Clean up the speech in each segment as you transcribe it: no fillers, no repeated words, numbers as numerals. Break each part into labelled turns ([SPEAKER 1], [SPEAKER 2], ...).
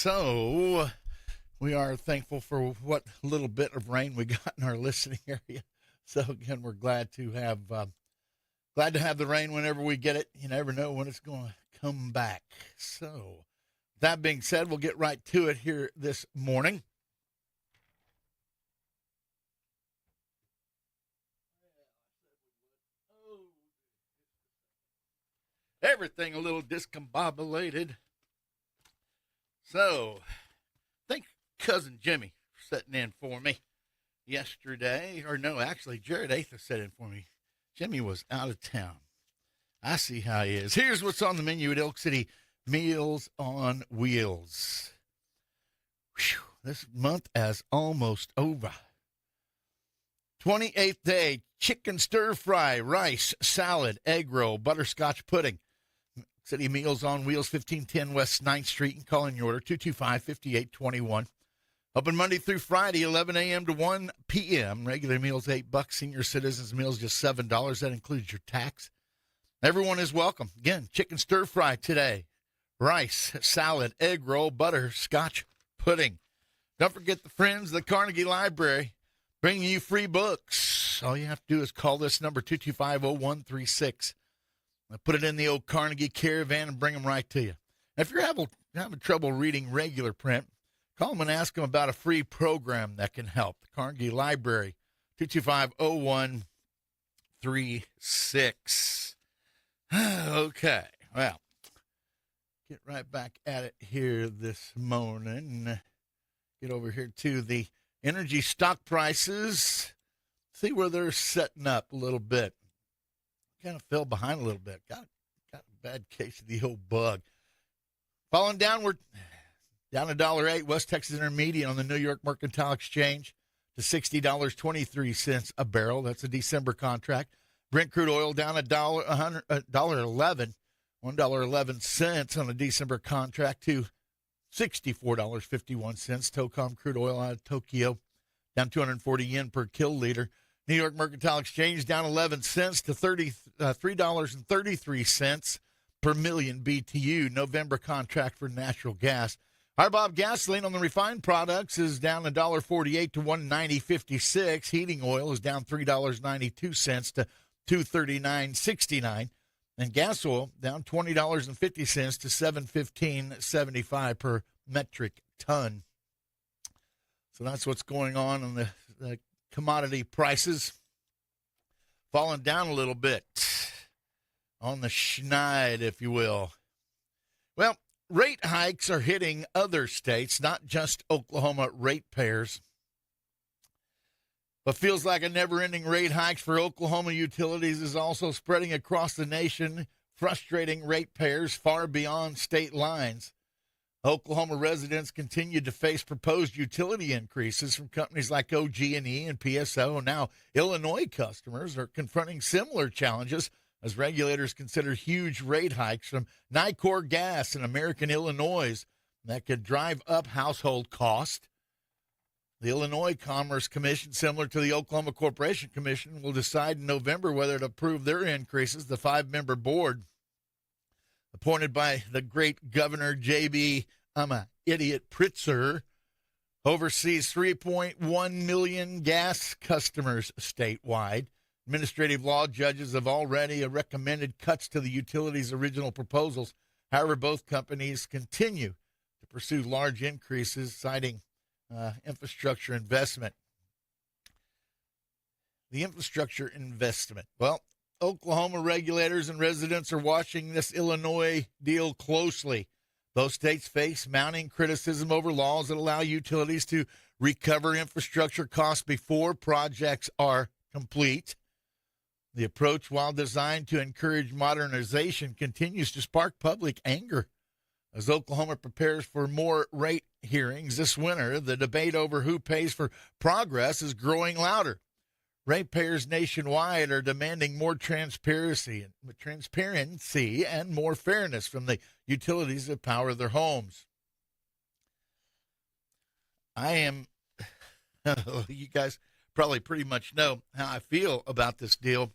[SPEAKER 1] So we are thankful for what little bit of rain we got in our listening area. So again, we're glad to have the rain whenever we get it. You never know when it's going to come back. So that being said, we'll get right to it here this morning. Everything a little discombobulated. So, thank Cousin Jimmy for sitting in for me yesterday. Or no, actually, Jared Atha sat in for me. Jimmy was out of town. I see how he is. Here's what's on the menu at Elk City Meals on Wheels. Whew, this month is almost over. 28th day, chicken stir fry, rice, salad, egg roll, butterscotch pudding. City Meals on Wheels, 1510 West 9th Street. And call in your order, 225-5821. Open Monday through Friday, 11 a.m. to 1 p.m. Regular meals, $8. Senior citizens meals, just $7. That includes your tax. Everyone is welcome. Again, chicken stir fry today. Rice, salad, egg roll, butterscotch pudding. Don't forget the friends of the Carnegie Library bringing you free books. All you have to do is call this number, 225-0136. Put it in the old Carnegie Caravan and bring them right to you. If you're having trouble reading regular print, call them and ask them about a free program that can help. The Carnegie Library, 225-0136. Okay, well, get right back at it here this morning. Get over here to the energy stock prices. See where they're setting up a little bit. Kind of fell behind a little bit. Got a bad case of the old bug. Falling downward, down $1.08. West Texas Intermediate on the New York Mercantile Exchange to $60.23 a barrel. That's a December contract. Brent crude oil down $1.11, $1.11 on a December contract to $64.51. Tocom crude oil out of Tokyo down 240 yen per kiloliter. New York Mercantile Exchange down 11 cents to $3.33 per million BTU. November contract for natural gas. RBOB gasoline on the refined products is down $1.48 to $1.9056. Heating oil is down $3.92 to $2.3969. And gas oil down $20.50 to $7.1575 per metric ton. So that's what's going on in the commodity prices. Falling down a little bit on the schneid, if you will. Well, rate hikes are hitting other states, not just Oklahoma ratepayers. What feels like a never-ending rate hikes for Oklahoma utilities is also spreading across the nation, frustrating ratepayers far beyond state lines. Oklahoma residents continue to face proposed utility increases from companies like OG&E and PSO. And now Illinois customers are confronting similar challenges as regulators consider huge rate hikes from Nicor Gas in American Illinois that could drive up household cost. The Illinois Commerce Commission, similar to the Oklahoma Corporation Commission, will decide in November whether to approve their increases. The 5-member board, appointed by the great Governor J.B. Pritzker, oversees 3.1 million gas customers statewide. Administrative law judges have already recommended cuts to the utilities' original proposals. However, both companies continue to pursue large increases, citing infrastructure investment. The infrastructure investment. Well, Oklahoma regulators and residents are watching this Illinois deal closely. Both states face mounting criticism over laws that allow utilities to recover infrastructure costs before projects are complete. The approach, while designed to encourage modernization, continues to spark public anger. As Oklahoma prepares for more rate hearings this winter, the debate over who pays for progress is growing louder. Ratepayers nationwide are demanding more transparency and more fairness from the utilities that power their homes. You guys probably pretty much know how I feel about this deal.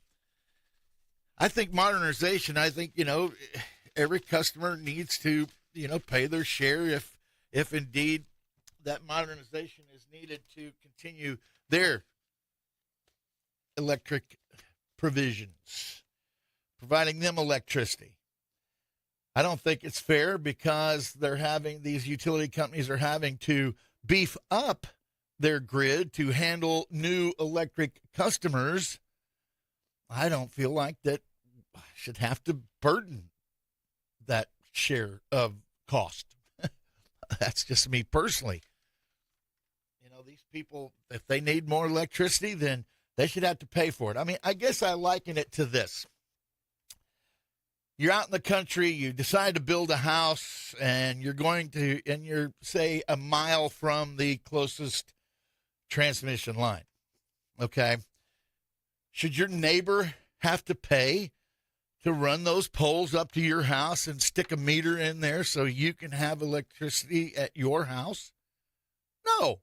[SPEAKER 1] I think modernization, every customer needs to, pay their share if indeed that modernization is needed to continue their electric provisions, providing them electricity. I don't think it's fair because these utility companies are having to beef up their grid to handle new electric customers. I don't feel like that I should have to burden that share of cost. That's just me personally. These people, if they need more electricity, then they should have to pay for it. I mean, I guess I liken it to this. You're out in the country, you decide to build a house, and you're, say, a mile from the closest transmission line. Okay? Should your neighbor have to pay to run those poles up to your house and stick a meter in there so you can have electricity at your house? No.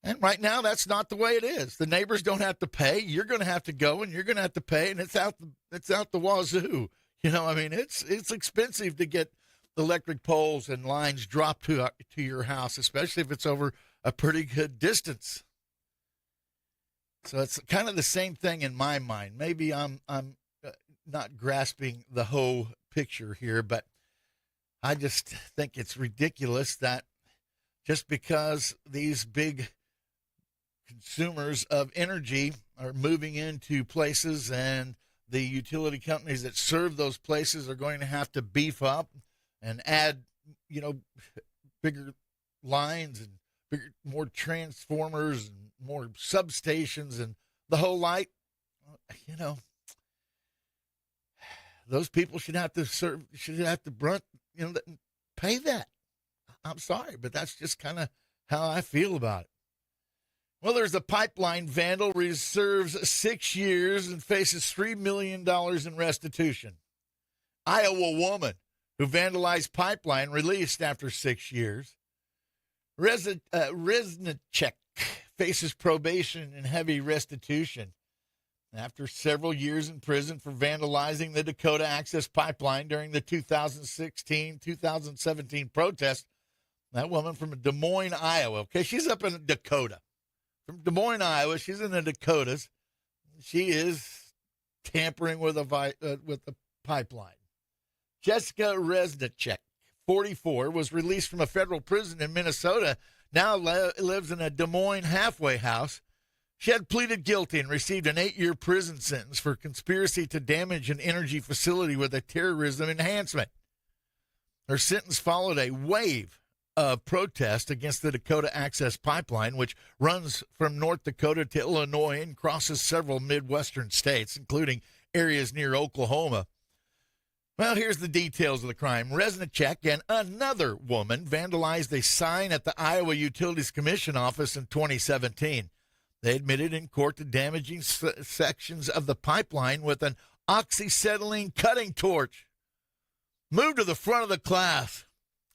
[SPEAKER 1] And right now, that's not the way it is. The neighbors don't have to pay. You're going to have to go, and you're going to have to pay, and it's out the wazoo. It's expensive to get electric poles and lines dropped to your house, especially if it's over a pretty good distance. So it's kind of the same thing in my mind. Maybe I'm not grasping the whole picture here, but I just think it's ridiculous that just because these big consumers of energy are moving into places and the utility companies that serve those places are going to have to beef up and add, bigger lines and more transformers and more substations and the whole light. Those people should have to pay that. I'm sorry, but that's just kind of how I feel about it. Well, there's a pipeline vandal who serves 6 years and faces $3 million in restitution. Iowa woman who vandalized pipeline released after 6 years. Reznicek faces probation and heavy restitution after several years in prison for vandalizing the Dakota Access Pipeline during the 2016-2017 protest. That woman from Des Moines, Iowa. Okay, she's up in Dakota. From Des Moines, Iowa, she's in the Dakotas. She is tampering with a pipeline. Jessica Reznicek, 44, was released from a federal prison in Minnesota, now lives in a Des Moines halfway house. She had pleaded guilty and received an 8-year prison sentence for conspiracy to damage an energy facility with a terrorism enhancement. Her sentence followed a wave of protest against the Dakota Access Pipeline, which runs from North Dakota to Illinois and crosses several Midwestern states, including areas near Oklahoma. Well, here's the details of the crime. Reznicek and another woman vandalized a sign at the Iowa Utilities Commission office in 2017. They admitted in court to damaging sections of the pipeline with an oxyacetylene cutting torch. Move to the front of the class.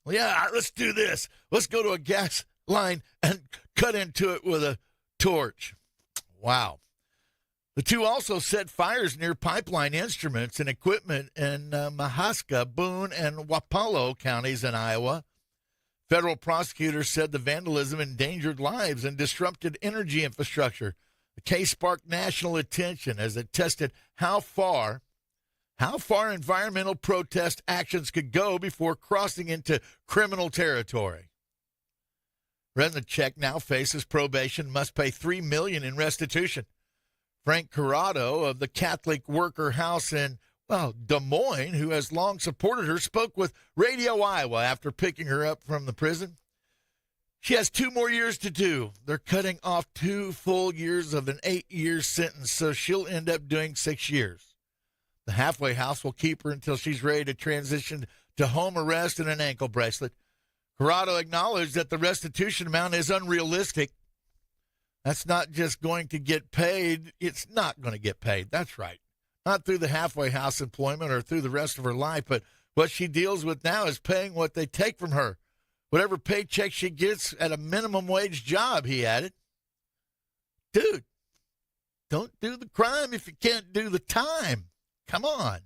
[SPEAKER 1] Well, yeah, let's do this. Let's go to a gas line and cut into it with a torch. Wow. The two also set fires near pipeline instruments and equipment in Mahaska, Boone, and Wapello counties in Iowa. Federal prosecutors said the vandalism endangered lives and disrupted energy infrastructure. The case sparked national attention as it tested how far environmental protest actions could go before crossing into criminal territory. Reznicek now faces probation, must pay $3 million in restitution. Frank Corrado of the Catholic Worker House in, Des Moines, who has long supported her, spoke with Radio Iowa after picking her up from the prison. She has 2 more years to do. They're cutting off 2 full years of an 8-year sentence, so she'll end up doing 6 years. The halfway house will keep her until she's ready to transition to home arrest and an ankle bracelet. Corrado acknowledged that the restitution amount is unrealistic. That's not just going to get paid. It's not going to get paid. That's right. Not through the halfway house employment or through the rest of her life, but what she deals with now is paying what they take from her. Whatever paycheck she gets at a minimum wage job, he added. Dude, don't do the crime if you can't do the time. Come on.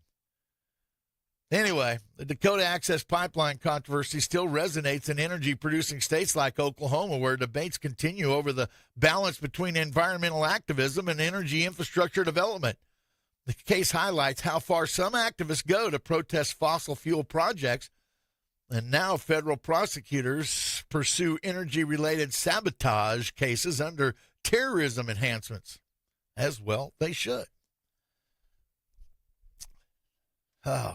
[SPEAKER 1] Anyway, the Dakota Access Pipeline controversy still resonates in energy-producing states like Oklahoma, where debates continue over the balance between environmental activism and energy infrastructure development. The case highlights how far some activists go to protest fossil fuel projects, and now federal prosecutors pursue energy-related sabotage cases under terrorism enhancements. As well, they should. Oh,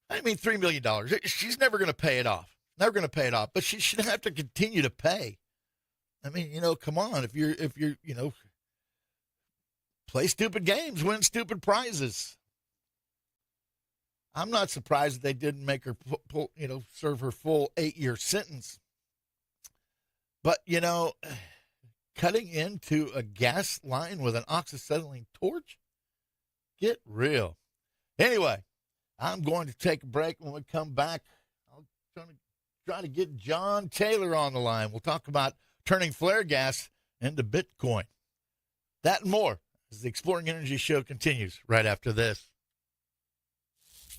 [SPEAKER 1] I mean, $3 million. She's never going to pay it off. Never going to pay it off. But she should have to continue to pay. I mean, come on. If you're, play stupid games, win stupid prizes. I'm not surprised that they didn't make her, serve her full 8-year sentence. But, cutting into a gas line with an oxyacetylene torch? Get real. Anyway, I'm going to take a break. When we come back, I'll try to get John Taylor on the line. We'll talk about turning flare gas into Bitcoin. That and more as the Exploring Energy Show continues right after this.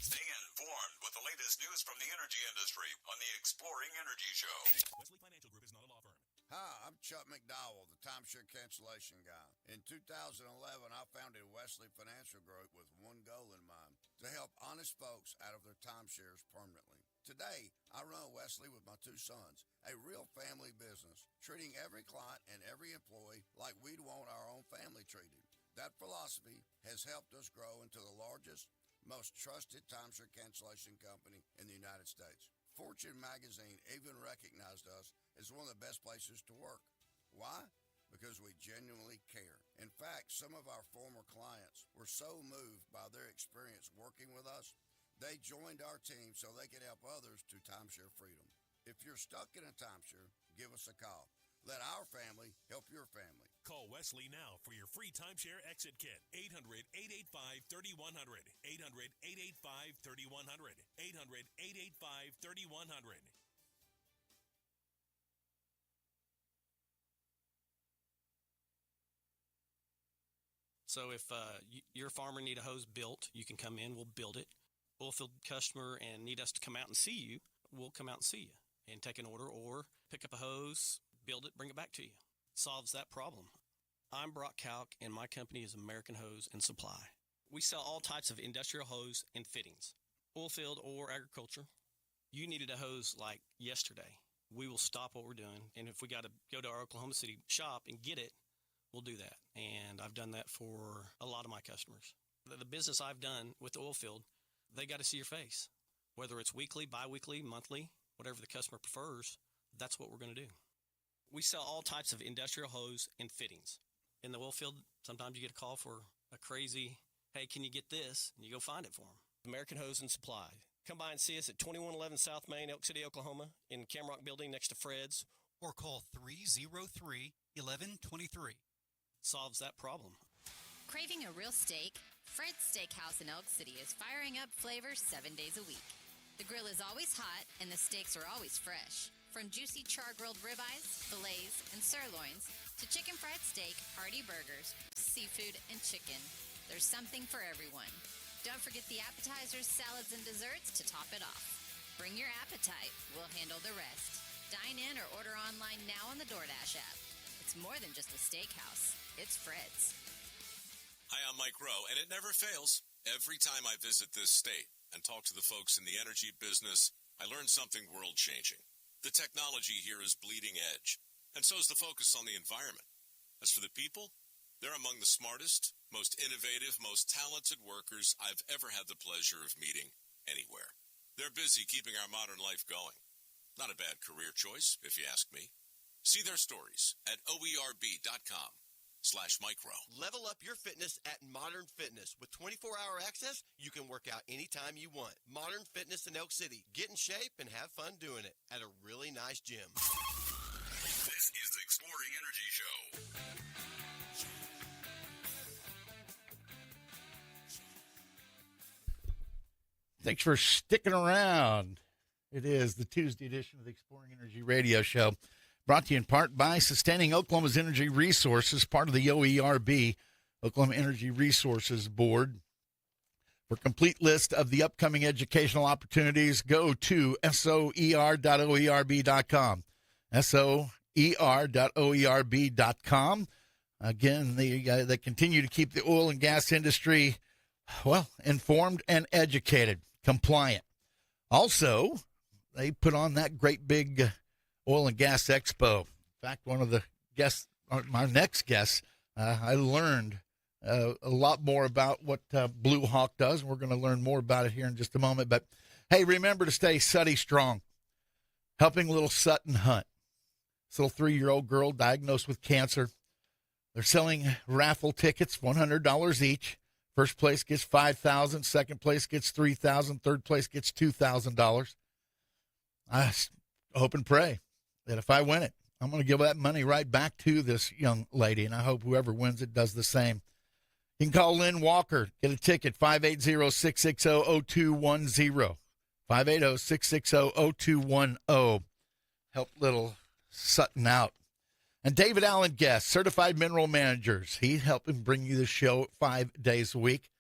[SPEAKER 2] Stay informed with the latest news from the energy industry on the Exploring Energy Show.
[SPEAKER 3] Wesley Financial Group is not a law firm.
[SPEAKER 4] Hi, I'm Chuck McDowell, the timeshare cancellation guy. In 2011, I founded Wesley Financial Group with one goal in mind, to help honest folks out of their timeshares permanently. Today, I run Wesley with my 2 sons, a real family business, treating every client and every employee like we'd want our own family treated. That philosophy has helped us grow into the largest, most trusted timeshare cancellation company in the United States. Fortune magazine even recognized us as one of the best places to work. Why? Because we genuinely care. In fact, some of our former clients were so moved by their experience working with us, they joined our team so they could help others to timeshare freedom. If you're stuck in a timeshare, give us a call. Let our family help your family.
[SPEAKER 3] Call Wesley now for your free timeshare exit kit. 800-885-3100. 800-885-3100. 800-885-3100.
[SPEAKER 5] So if your farmer need a hose built, you can come in, we'll build it. Oilfield customer and need us to come out and see you, we'll come out and see you and take an order or pick up a hose, build it, bring it back to you. Solves that problem. I'm Brock Kalk, and my company is American Hose and Supply. We sell all types of industrial hose and fittings, oilfield or agriculture. You needed a hose like yesterday. We will stop what we're doing, and if we got to go to our Oklahoma City shop and get it, we'll do that. And I've done that for a lot of my customers. The business I've done with the Oilfield, they got to see your face. Whether it's weekly, bi-weekly, monthly, whatever the customer prefers, that's what we're going to do. We sell all types of industrial hose and fittings. In the Oilfield, sometimes you get a call for a crazy, hey, can you get this? And you go find it for them. American Hose and Supply. Come by and see us at 2111 South Main, Elk City, Oklahoma, in Camrock Building next to Fred's.
[SPEAKER 6] Or call 303-1123.
[SPEAKER 5] Solves that problem.
[SPEAKER 7] Craving a real steak? Fred's Steakhouse in Elk City is firing up flavors 7 days a week. The grill is always hot and the steaks are always fresh. From juicy char-grilled ribeyes, fillets, and sirloins to chicken fried steak, hearty burgers, seafood, and chicken, there's something for everyone. Don't forget the appetizers, salads, and desserts to top it off. Bring your appetite. We'll handle the rest. Dine in or order online now on the DoorDash app. It's more than just a steakhouse. It's Fred's.
[SPEAKER 2] Hi, I'm Mike Rowe, and it never fails. Every time I visit this state and talk to the folks in the energy business, I learn something world-changing. The technology here is bleeding edge, and so is the focus on the environment. As for the people, they're among the smartest, most innovative, most talented workers I've ever had the pleasure of meeting anywhere. They're busy keeping our modern life going. Not a bad career choice, if you ask me. See their stories at oerb.com/micro.
[SPEAKER 8] Level up your fitness at Modern Fitness. With 24-hour access, you can work out anytime you want. Modern Fitness in Elk City. Get in shape and have fun doing it at a really nice gym.
[SPEAKER 2] This is the Exploring Energy Show.
[SPEAKER 1] Thanks for sticking around. It is the Tuesday edition of the Exploring Energy Radio Show, brought to you in part by Sustaining Oklahoma's Energy Resources, part of the OERB, Oklahoma Energy Resources Board. For a complete list of the upcoming educational opportunities, go to soer.oerb.com. soer.oerb.com. Again, they continue to keep the oil and gas industry, well, informed and educated, compliant. Also, they put on that great big oil and gas expo. In fact, one of the guests, my next guest, I learned a lot more about what Blue Hawk does. We're going to learn more about it here in just a moment. But, hey, remember to stay Sutty strong. Helping little Sutton Hunt. This little 3-year-old girl diagnosed with cancer. They're selling raffle tickets, $100 each. First place gets $5,000. Second place gets $3,000. Third place gets $2,000. I hope and pray that if I win it, I'm going to give that money right back to this young lady, and I hope whoever wins it does the same. You can call Lynn Walker, get a ticket, 580-660-0210. 580-660-0210. Help little Sutton out. And David Allen Guest, Certified Mineral Managers. He's helping bring you the show 5 days a week.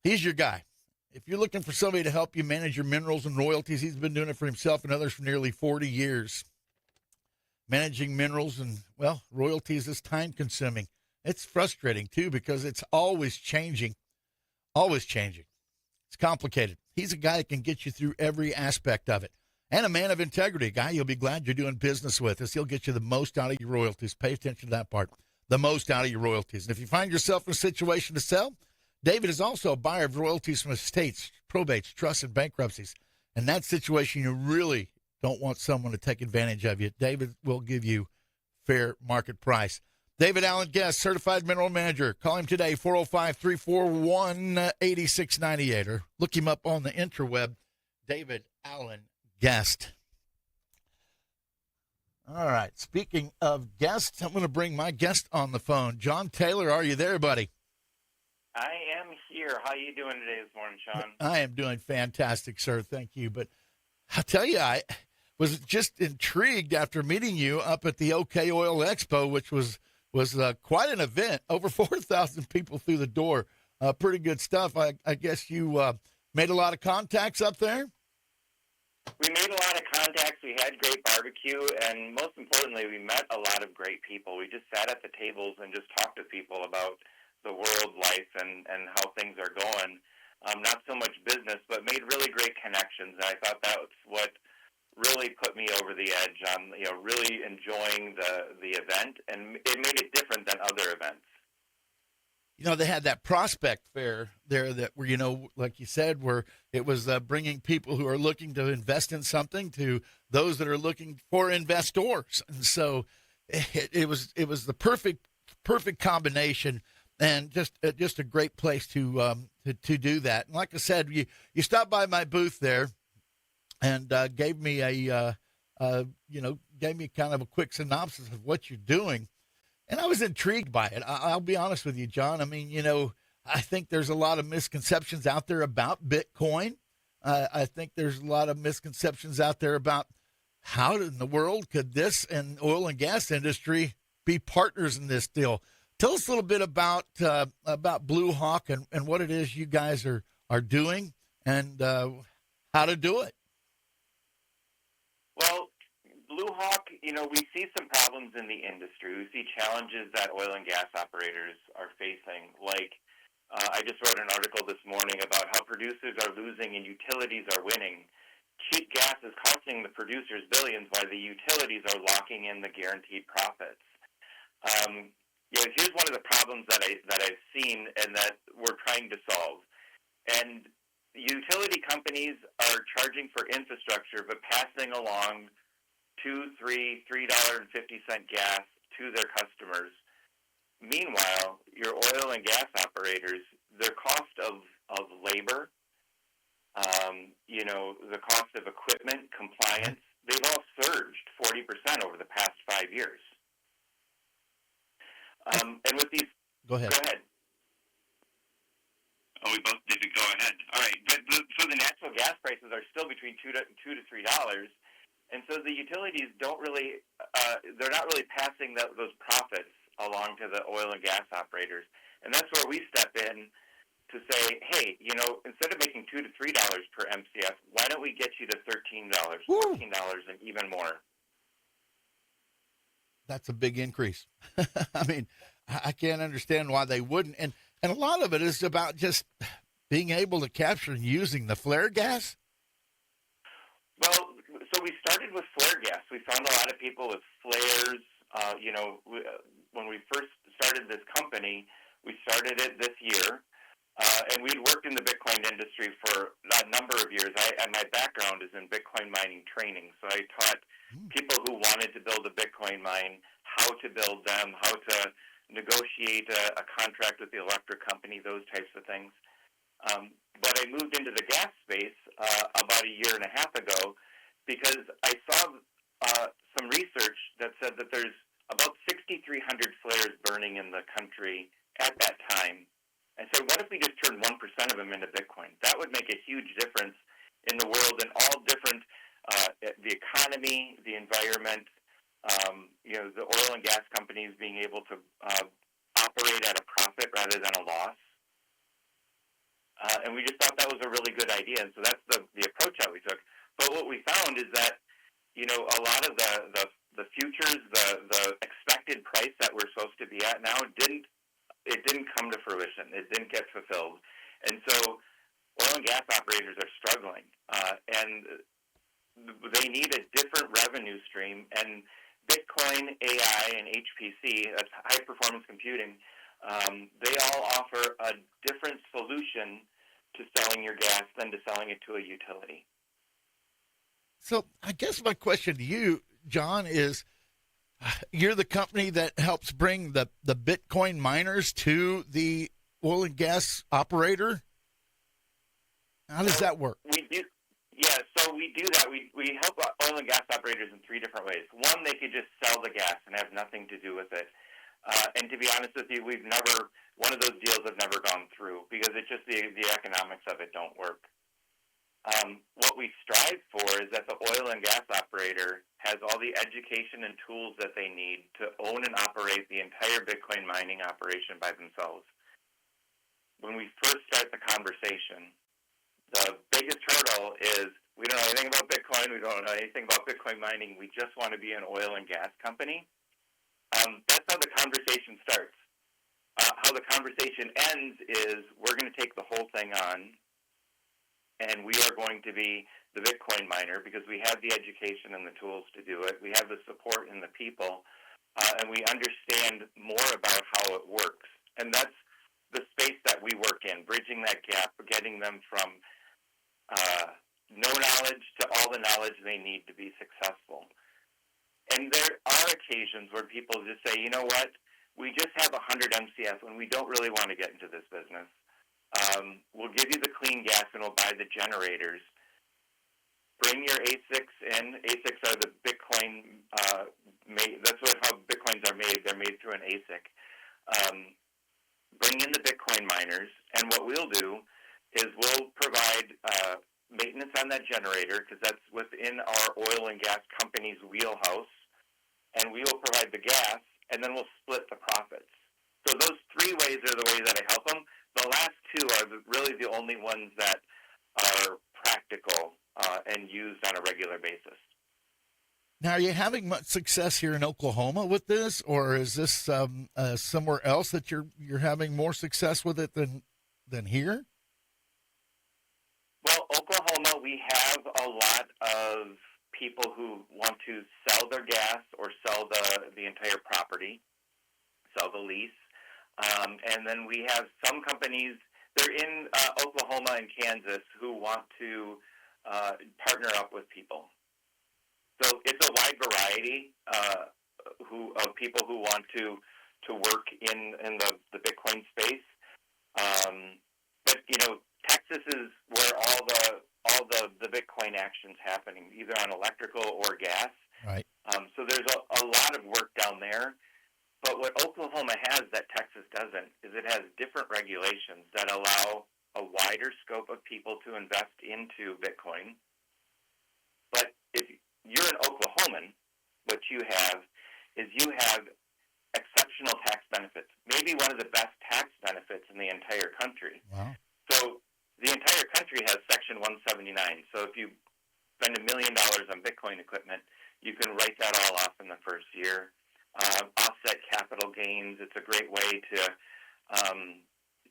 [SPEAKER 1] He's your guy. If you're looking for somebody to help you manage your minerals and royalties, he's been doing it for himself and others for nearly 40 years. Managing minerals and, well, royalties is time-consuming. It's frustrating, too, because it's always changing. Always changing. It's complicated. He's a guy that can get you through every aspect of it. And a man of integrity, a guy you'll be glad you're doing business with. He'll get you the most out of your royalties. Pay attention to that part. The most out of your royalties. And if you find yourself in a situation to sell, David is also a buyer of royalties from estates, probates, trusts, and bankruptcies. In that situation, you really don't want someone to take advantage of you. David will give you fair market price. David Allen Guest, Certified Mineral Manager. Call him today, 405-341-8698, or look him up on the interweb, David Allen Guest. All right, speaking of guests, I'm going to bring my guest on the phone. John Taylor, are you there, buddy?
[SPEAKER 6] I am here. How are you doing today this morning, Shawn?
[SPEAKER 1] I am doing fantastic, sir. Thank you. But I'll tell you, I was just intrigued after meeting you up at the OK Oil Expo, which was quite an event. Over 4,000 people through the door. Pretty good stuff. I guess you made a lot of contacts up there?
[SPEAKER 6] We made a lot of contacts. We had great barbecue, and most importantly, we met a lot of great people. We just sat at the tables and just talked to people about the world life and how things are going. Not so much business, but made really great connections. And I thought that was what really put me over the edge on, really enjoying the event, and it made it different than other events.
[SPEAKER 1] They had that prospect fair there that were, like you said, where it was bringing people who are looking to invest in something to those that are looking for investors. And so it was the perfect combination, and just a great place to do that. And like I said, you stopped by my booth there and gave me gave me kind of a quick synopsis of what you're doing. And I was intrigued by it. I'll be honest with you, John. I mean, I think there's a lot of misconceptions out there about Bitcoin. I think there's a lot of misconceptions out there about how in the world could this and oil and gas industry be partners in this deal. Tell us a little bit about Blue Hawk and what it is you guys are doing and how to do it.
[SPEAKER 6] Well, Blue Hawk, we see some problems in the industry. We see challenges that oil and gas operators are facing. Like, I just wrote an article this morning about how producers are losing and utilities are winning. Cheap gas is costing the producers billions while the utilities are locking in the guaranteed profits. Here's one of the problems that I've seen and that we're trying to solve. And utility companies are charging for infrastructure but passing along $3.50 gas to their customers. Meanwhile, your oil and gas operators, their cost of labor, the cost of equipment, compliance, they've all surged 40% over the past 5 years. And with these...
[SPEAKER 1] Go ahead.
[SPEAKER 6] Oh, we both need to go ahead. All right. So the natural gas prices are still between $2 to $3. And so the utilities don't really, they're not really passing those profits along to the oil and gas operators. And that's where we step in to say, hey, instead of making $2 to $3 per MCF, why don't we get you to $13,
[SPEAKER 1] Woo.
[SPEAKER 6] $14, and even more?
[SPEAKER 1] That's a big increase. I mean, I can't understand why they wouldn't. And a lot of it is about just being able to capture and using the flare gas.
[SPEAKER 6] Well, so we started with flare gas. We found a lot of people with flares. When we first started this company, we started it this year, and we'd worked in the Bitcoin industry for a number of years. My background is in Bitcoin mining training, so I taught people who wanted to build a Bitcoin mine how to build them, how to negotiate a contract with the electric company, those types of things. But I moved into the gas space about a year and a half ago because I saw some research that said that there's about 6,300 flares burning in the country at that time. And so what if we just turned 1% of them into Bitcoin? That would make a huge difference in the world in all different, the economy, the environment, the oil and gas companies being able to operate at a profit rather than a loss. And we just thought that was a really good idea. And so that's the approach that we took. But what we found is that, a lot of the futures, the expected price that we're supposed to be at now didn't come to fruition. It didn't get fulfilled. And so oil and gas operators are struggling. And they need a different revenue stream. And Bitcoin, AI, and HPC, that's high-performance computing, they all offer a different solution to selling your gas than to selling it to a utility.
[SPEAKER 1] So I guess my question to you, John, is you're the company that helps bring the Bitcoin miners to the oil and gas operator? How does that work?
[SPEAKER 6] We do. Yeah, so we do that. We help oil and gas operators in three different ways. One, they could just sell the gas and have nothing to do with it. And to be honest with you, one of those deals have never gone through because it's just the economics of it don't work. What we strive for is that the oil and gas operator has all the education and tools that they need to own and operate the entire Bitcoin mining operation by themselves. When we first start the conversation, the biggest hurdle is we don't know anything about Bitcoin, we don't know anything about Bitcoin mining, we just want to be an oil and gas company. That's how the conversation starts. How the conversation ends is we're going to take the whole thing on, and we are going to be the Bitcoin miner because we have the education and the tools to do it. We have the support and the people, and we understand more about how it works. And that's the space that we work in, bridging that gap, getting them from no knowledge to all the knowledge they need to be successful. And there are occasions where people just say, you know what, we just have 100 MCF and we don't really want to get into this business. We'll give you the clean gas and we'll buy the generators. Bring your ASICs in. ASICs are the Bitcoin, that's how Bitcoins are made. They're made through an ASIC. Bring in the Bitcoin miners, and what we'll do is we'll provide maintenance on that generator because that's within our oil and gas company's wheelhouse, and we will provide the gas, and then we'll split the profits. So those three ways are the ways that I help them. The last two are really the only ones that are practical and used on a regular basis.
[SPEAKER 1] Now, are you having much success here in Oklahoma with this, or is this somewhere else that you're having more success with it than here?
[SPEAKER 6] Well, Oklahoma, we have a lot of people who want to sell their gas or sell the entire property, sell the lease. And then we have some companies, they're in Oklahoma and Kansas, who want to partner up with people. So it's a wide variety of people who want to work in the Bitcoin space. But Texas is where all the Bitcoin action's happening, either on electrical or gas.
[SPEAKER 1] Right.
[SPEAKER 6] So there's a lot of work down there. But what Oklahoma has that Texas doesn't is it has different regulations that allow a wider scope of people to invest into Bitcoin. But if you're an Oklahoman, what you have is you have exceptional exceptional tax benefits, maybe one of the best tax benefits in the entire country.
[SPEAKER 1] Wow.
[SPEAKER 6] So the entire country has Section 179. So if you spend $1 million on Bitcoin equipment, you can write that all off in the first year. Offset capital gains. It's a great way to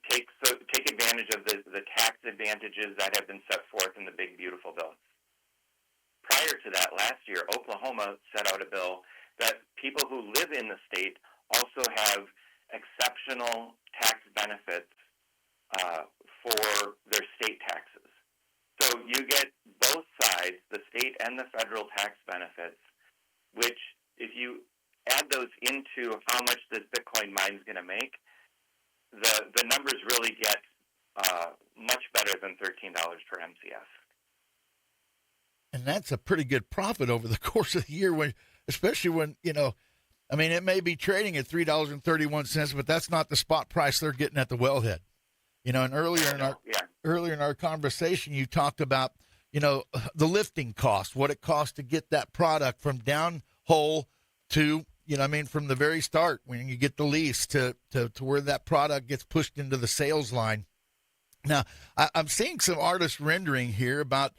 [SPEAKER 6] take advantage of the tax advantages that have been set forth in the Big Beautiful Bill. Prior to that, last year, Oklahoma set out a bill that people who live in the state also have exceptional tax benefits for their state taxes. So you get both sides, the state and the federal tax benefits, which if you add those into how much this Bitcoin mine is going to make, the numbers really get much better than $13 per MCF.
[SPEAKER 1] And that's a pretty good profit over the course of the year, especially when, it may be trading at $3.31, but that's not the spot price they're getting at the wellhead. And earlier in our conversation, you talked about, the lifting cost, what it costs to get that product from downhole to, from the very start when you get the lease to where that product gets pushed into the sales line. Now, I'm seeing some artist rendering here about,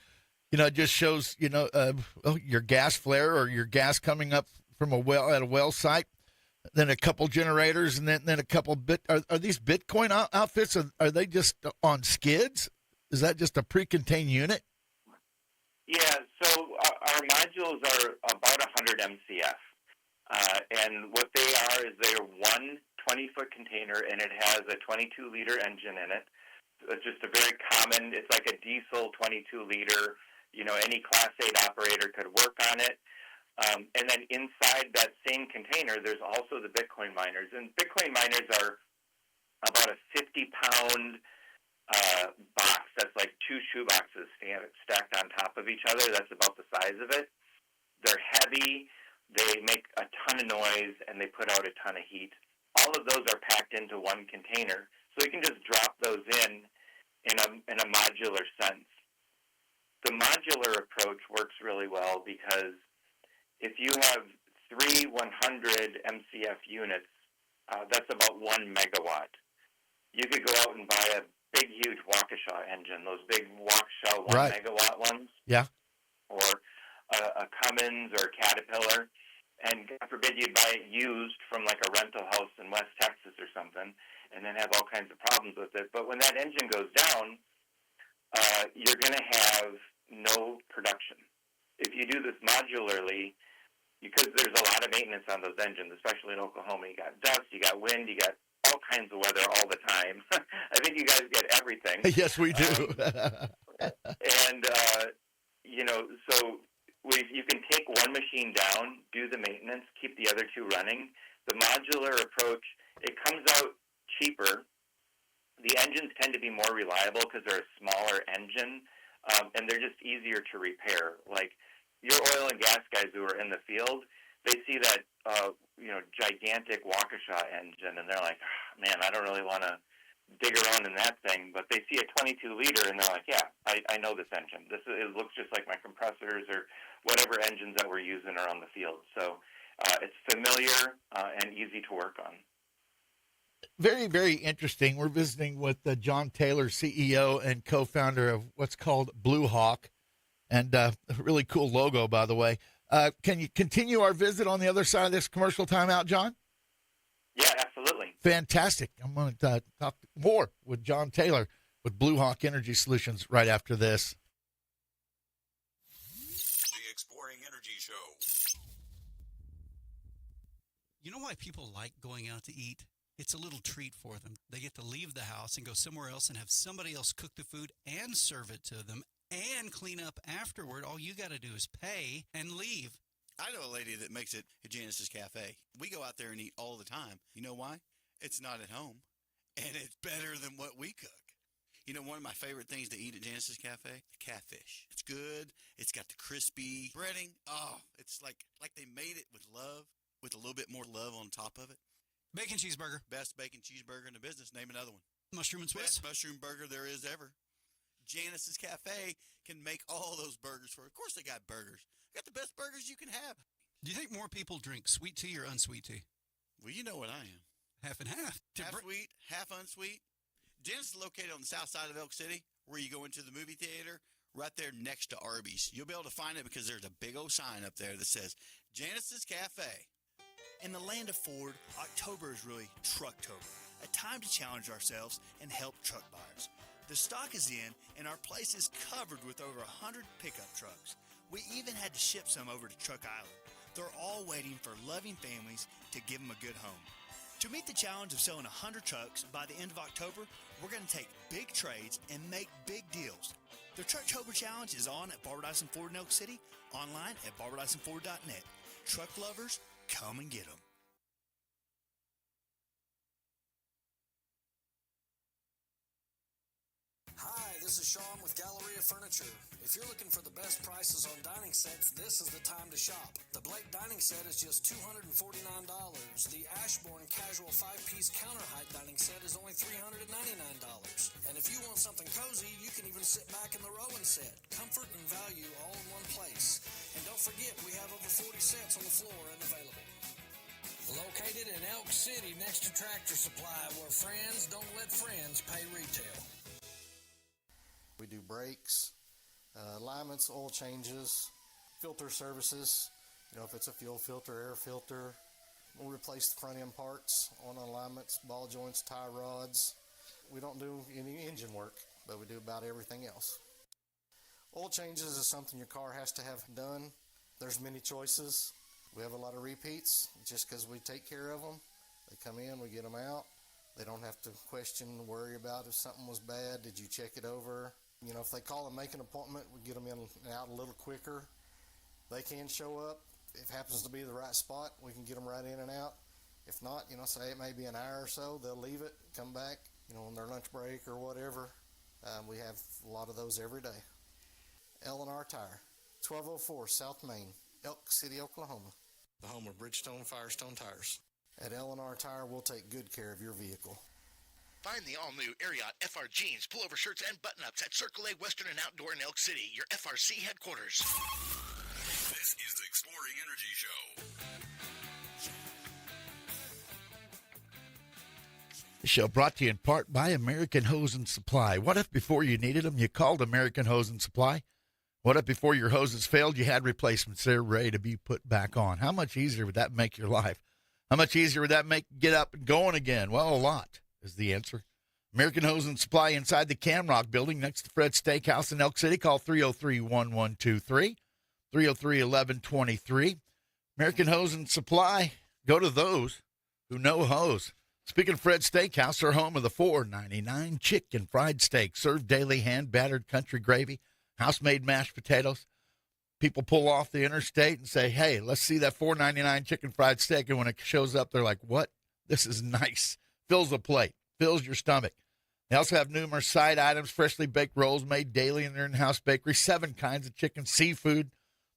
[SPEAKER 1] it just shows, your gas flare or your gas coming up from at a well site, then a couple generators, and then a couple are these Bitcoin outfits? Are they just on skids? Is that just a pre-contained unit?
[SPEAKER 6] Yeah, so our modules are about 100 MCF. And what they are is they're one 20-foot container, and it has a 22-liter engine in it. It's just a very common, it's like a diesel 22-liter. Any Class 8 operator could work on it. And then inside that same container, there's also the Bitcoin miners. And Bitcoin miners are about a 50-pound box. That's like two shoeboxes stacked on top of each other. That's about the size of it. They're heavy. They make a ton of noise, and they put out a ton of heat. All of those are packed into one container. So you can just drop those in a modular sense. The modular approach works really well because if you have 3 100 MCF units, that's about 1 megawatt. You could go out and buy a big, huge Waukesha engine, those big Waukesha 1 megawatt ones.
[SPEAKER 1] Yeah.
[SPEAKER 6] Or a Cummins or a Caterpillar. And God forbid you'd buy it used from like a rental house in West Texas or something and then have all kinds of problems with it. But when that engine goes down, you're going to have no production. If you do this modularly, because there's a lot of maintenance on those engines, especially in Oklahoma, you got dust, you got wind, you got all kinds of weather all the time. I think you guys get everything.
[SPEAKER 1] Yes, we do.
[SPEAKER 6] So you can take one machine down, do the maintenance, keep the other two running. The modular approach, it comes out cheaper. The engines tend to be more reliable because they're a smaller engine, and they're just easier to repair. Like your oil and gas guys who are in the field, they see that gigantic Waukesha engine, and they're like, man, I don't really want to dig around in that thing. But they see a 22-liter, and they're like, yeah, I know this engine. It looks just like my compressors or whatever engines that we're using around the field. So it's familiar and easy to work on.
[SPEAKER 1] Very, very interesting. We're visiting with John Taylor, CEO and co-founder of what's called Blue Hawk, and a really cool logo, by the way. Can you continue our visit on the other side of this commercial timeout, John?
[SPEAKER 6] Yeah, absolutely.
[SPEAKER 1] Fantastic. I'm going to talk more with John Taylor with Blue Hawk Energy Solutions right after this.
[SPEAKER 2] The Exploring Energy Show.
[SPEAKER 9] You know why people like going out to eat? It's a little treat for them. They get to leave the house and go somewhere else and have somebody else cook the food and serve it to them and clean up afterward. All you got to do is pay and leave.
[SPEAKER 10] I know a lady that makes it at Janice's Cafe. We go out there and eat all the time. You know why? It's not at home, and it's better than what we cook. You know, one of my favorite things to eat at Janice's Cafe? The catfish. It's good. It's got the crispy breading. Oh, it's like they made it with love, with a little bit more love on top of it.
[SPEAKER 9] Bacon cheeseburger.
[SPEAKER 10] Best bacon cheeseburger in the business. Name another one.
[SPEAKER 9] Mushroom and Swiss.
[SPEAKER 10] Best mushroom burger there is ever. Janice's Cafe can make all those burgers for. Of course, they got burgers. They got the best burgers you can have.
[SPEAKER 9] Do you think more people drink sweet tea or unsweet tea?
[SPEAKER 10] Well, you know what I am.
[SPEAKER 9] Half and half.
[SPEAKER 10] Half sweet, half unsweet. Genesis is located on the south side of Elk City, where you go into the movie theater, right there next to Arby's. You'll be able to find it because there's a big old sign up there that says Genesis Cafe.
[SPEAKER 11] In the land of Ford, October is really Trucktober, a time to challenge ourselves and help truck buyers. The stock is in, and our place is covered with over 100 pickup trucks. We even had to ship some over to Truck Island. They're all waiting for loving families to give them a good home. To meet the challenge of selling 100 trucks by the end of October, we're going to take big trades and make big deals. The Trucktober Challenge is on at Barbara Dyson Ford in Elk City, online at barbadysonford.net. Truck lovers, come and get them.
[SPEAKER 12] Hi, this is Shawn with Galleria Furniture. If you're looking for the best prices on dining sets, this is the time to shop. The Blake dining set is just $249. The Ashbourne Casual 5-piece counter height dining set is only $399. And if you want something cozy, you can even sit back in the Rowan set. Comfort and value all in one place. And don't forget, we have over 40 sets on the floor and available. Located in Elk City next to Tractor Supply, where friends don't let friends pay retail.
[SPEAKER 13] We do brakes, alignments, oil changes, filter services. You know, if it's a fuel filter, air filter, we'll replace the front end parts on alignments, ball joints, tie rods. We don't do any engine work, but we do about everything else. Oil changes is something your car has to have done. There's many choices. We have a lot of repeats just because we take care of them. They come in, we get them out. They don't have to question, worry about if something was bad. Did you check it over? You know, if they call and make an appointment, we get them in and out a little quicker. They can show up. If it happens to be the right spot, we can get them right in and out. If not, you know, say it may be an hour or so, they'll leave it, come back, you know, on their lunch break or whatever. We have a lot of those every day. L&R Tire, 1204 South Main, Elk City, Oklahoma, the home of Bridgestone Firestone tires. At L&R Tire, we'll take good care of your vehicle.
[SPEAKER 14] Find the all-new Ariat FR jeans, pullover shirts, and button-ups at Circle A Western and Outdoor in Elk City, your FRC headquarters.
[SPEAKER 3] This is the Exploring Energy Show.
[SPEAKER 1] The show brought to you in part by American Hose and Supply. What if before you needed them, you called American Hose and Supply? What if before your hoses failed, you had replacements? They're ready to be put back on. How much easier would that make your life? How much easier would that make get up and going again? Well, a lot is the answer. American Hose and Supply inside the Camrock building next to Fred's Steakhouse in Elk City. Call 303-1123, 303-1123. American Hose and Supply, go to those who know hose. Speaking of Fred's Steakhouse, they're home of the $4.99 chicken fried steak, served daily, hand-battered country gravy, house-made mashed potatoes. People pull off the interstate and say, hey, let's see that $4.99 chicken fried steak. And when it shows up, they're like, what? This is nice. Fills the plate, fills your stomach. They also have numerous side items, freshly baked rolls made daily in their in-house bakery, 7 kinds of chicken, seafood.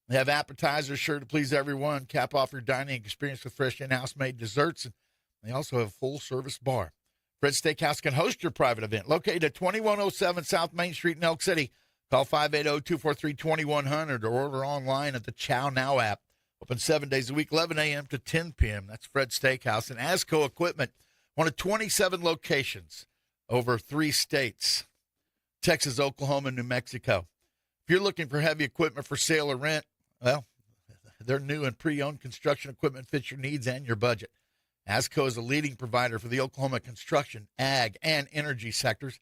[SPEAKER 1] They have appetizers sure to please everyone. Cap off your dining experience with fresh in-house made desserts. And they also have a full-service bar. Fred's Steakhouse can host your private event. Located at 2107 South Main Street in Elk City. Call 580-243-2100 or order online at the Chow Now app. Open 7 days a week, 11 a.m. to 10 p.m. That's Fred's Steakhouse. And ASCO Equipment, one of 27 locations over 3 states, Texas, Oklahoma, and New Mexico. If you're looking for heavy equipment for sale or rent, well, their new and pre-owned construction equipment fits your needs and your budget. ASCO is a leading provider for the Oklahoma construction, ag, and energy sectors.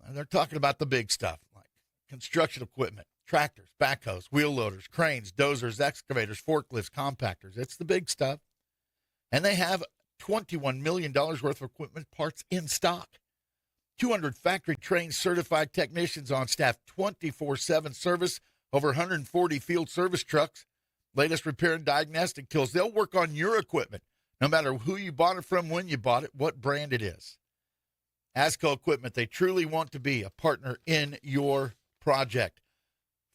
[SPEAKER 1] And they're talking about the big stuff, like construction equipment, tractors, backhoes, wheel loaders, cranes, dozers, excavators, forklifts, compactors. It's the big stuff. And they have $21 million worth of equipment parts in stock. 200 factory-trained certified technicians on staff, 24/7 service, over 140 field service trucks, latest repair and diagnostic tools. They'll work on your equipment, no matter who you bought it from, when you bought it, what brand it is. ASCO Equipment, they truly want to be a partner in your project.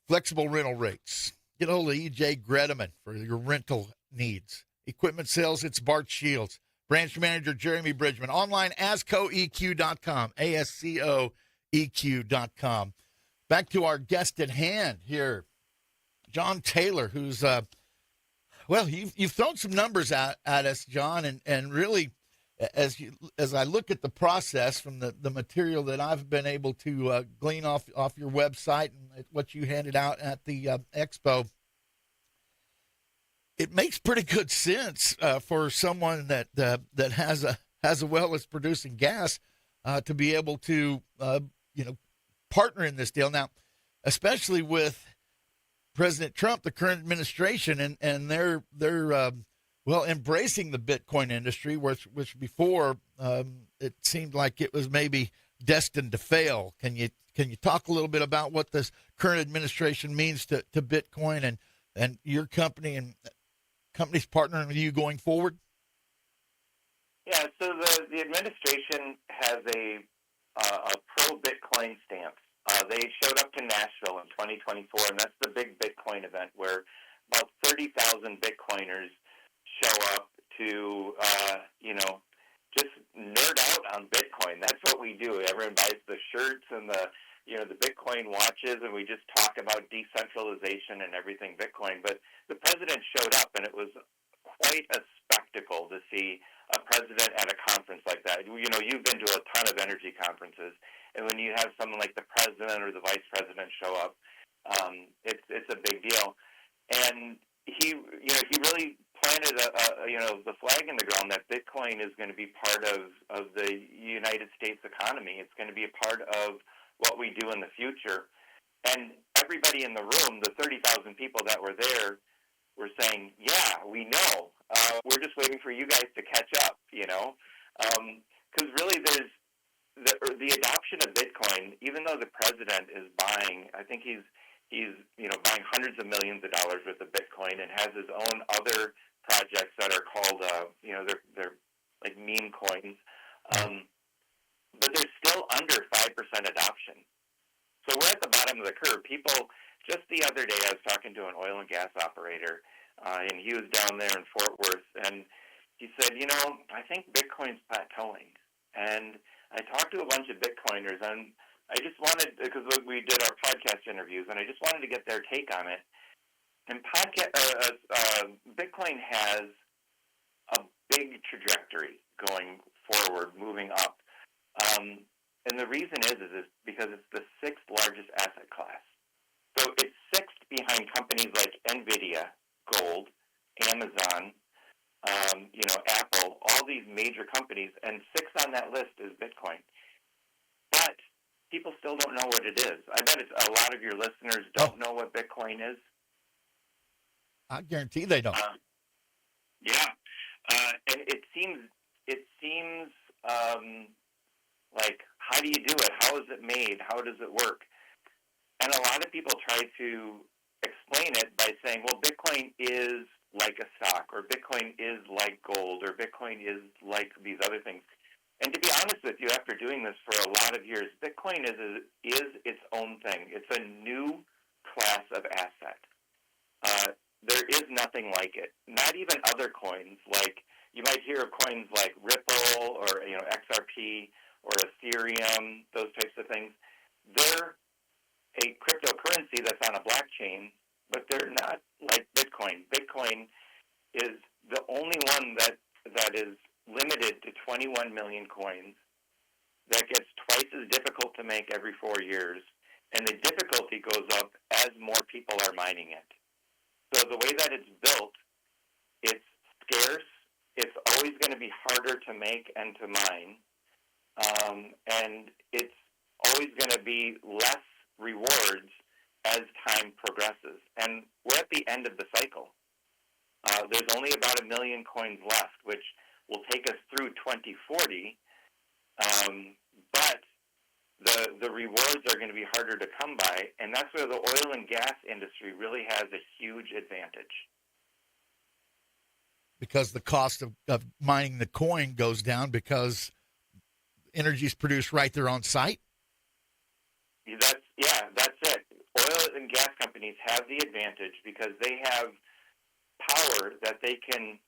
[SPEAKER 1] Flexible rental rates. Get a hold of E.J. Gredeman for your rental needs. Equipment sales, it's Bart Shields. Branch Manager Jeremy Bridgman. Online, ASCOEQ.com, ASCOEQ.com. Back to our guest at hand here, John Taylor, who's Well, you've thrown some numbers at us, John, and really, as I look at the process from the material that I've been able to glean off your website and what you handed out at the expo, it makes pretty good sense for someone that has a well that's producing gas to be able to partner in this deal now, especially with President Trump, the current administration, and they're embracing the Bitcoin industry, which before it seemed like it was maybe destined to fail. Can you talk a little bit about what this current administration means to Bitcoin and your company and companies partnering with you going forward?
[SPEAKER 6] Yeah, so the administration has a pro-Bitcoin stance. They showed up to Nashville in 2024, and that's the big Bitcoin event where about 30,000 Bitcoiners show up to, just nerd out on Bitcoin. That's what we do. Everyone buys the shirts and the Bitcoin watches, and we just talk about decentralization and everything Bitcoin. But the president showed up, and it was quite a spectacle to see a president at a conference like that. You've been to a ton of energy conferences, and when you have someone like the president or the vice president show up, it's a big deal. And he really planted the flag in the ground that Bitcoin is going to be part of the United States economy. It's going to be a part of what we do in the future. And everybody in the room, the 30,000 people that were there, were saying, yeah, we know. We're just waiting for you guys to catch up, because really there's the adoption of Bitcoin, even though the president is buying, I think he's buying hundreds of millions of dollars worth of Bitcoin and has his own other projects that are called, they're like meme coins. But they're still under 5% adoption. So we're at the bottom of the curve. People, just the other day, I was talking to an oil and gas operator, and he was down there in Fort Worth, and he said, I think Bitcoin's plateauing. And I talked to a bunch of Bitcoiners, and I just wanted, because we did our podcast interviews, and I just wanted to get their take on it. And Bitcoin has a big trajectory going forward, moving up. And the reason is because it's the sixth largest asset class. So it's sixth behind companies like NVIDIA, Gold, Amazon, Apple, all these major companies, and sixth on that list is Bitcoin. But people still don't know what it is. I bet a lot of your listeners don't know what Bitcoin is.
[SPEAKER 1] I guarantee they don't.
[SPEAKER 6] And it seems like, how do you do it? How is it made? How does it work? And a lot of people try to explain it by saying, well, Bitcoin is like a stock, or Bitcoin is like gold, or Bitcoin is like these other things. And to be honest with you, after doing this for a lot of years, Bitcoin is its own thing. It's a new class of asset. There is nothing like it. Not even other coins. Like, you might hear of coins like Ripple or XRP or Ethereum, those types of things. They're a cryptocurrency that's on a blockchain, but they're not like Bitcoin. Bitcoin is the only one that is limited to 21 million coins, that gets twice as difficult to make every 4 years, and the difficulty goes up as more people are mining it. So the way that it's built, it's scarce, it's always going to be harder to make and to mine, and it's always going to be less rewards as time progresses. And we're at the end of the cycle. There's only about 1 million coins left, which will take us through 2040, but the rewards are going to be harder to come by, and that's where the oil and gas industry really has a huge advantage.
[SPEAKER 1] Because the cost of mining the coin goes down because energy is produced right there on site?
[SPEAKER 6] That's it. Oil and gas companies have the advantage because they have power that they can